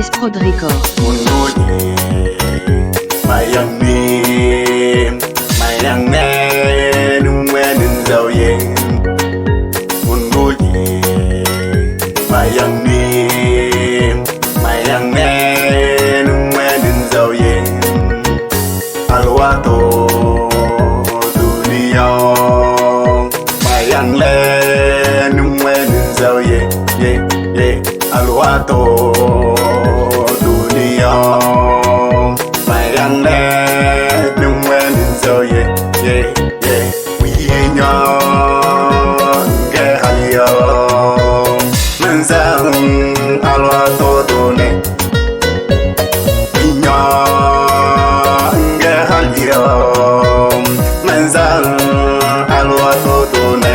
Esprod Record. Alwato dunia mayang le nungwen so ye we nya ge hayo menzang alwato dune nya ge hayo menzang alwato dune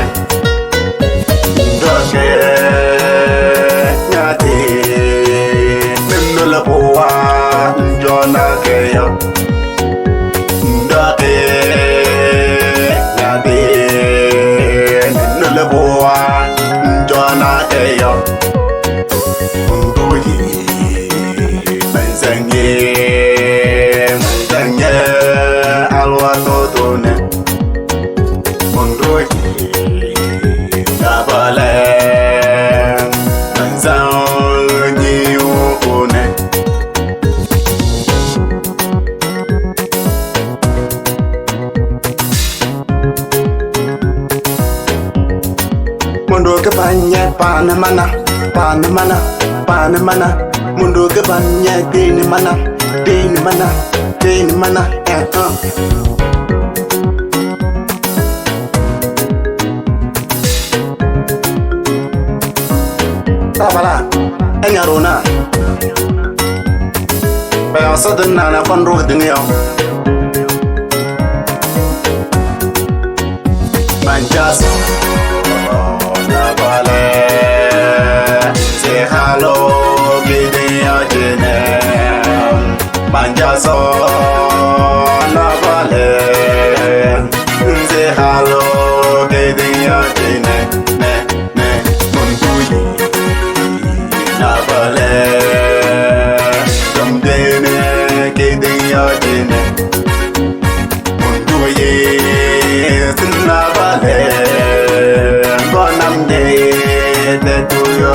doke Jona keyo ndate ngade nuleboa Jona keyo nduyi menzanye alwa totone nduyi dabale menzanye ukone Mundo ke banya Panamana Mundo ke banya Denimana Tabala Enyarona Bayan sadana na kwanro dinyo Manjas Hello, video jene Banjaso na vale Say hello, video jene Ne Munguyi na vale Jamdene video jene Munguyi na vale Bonamde de tuyo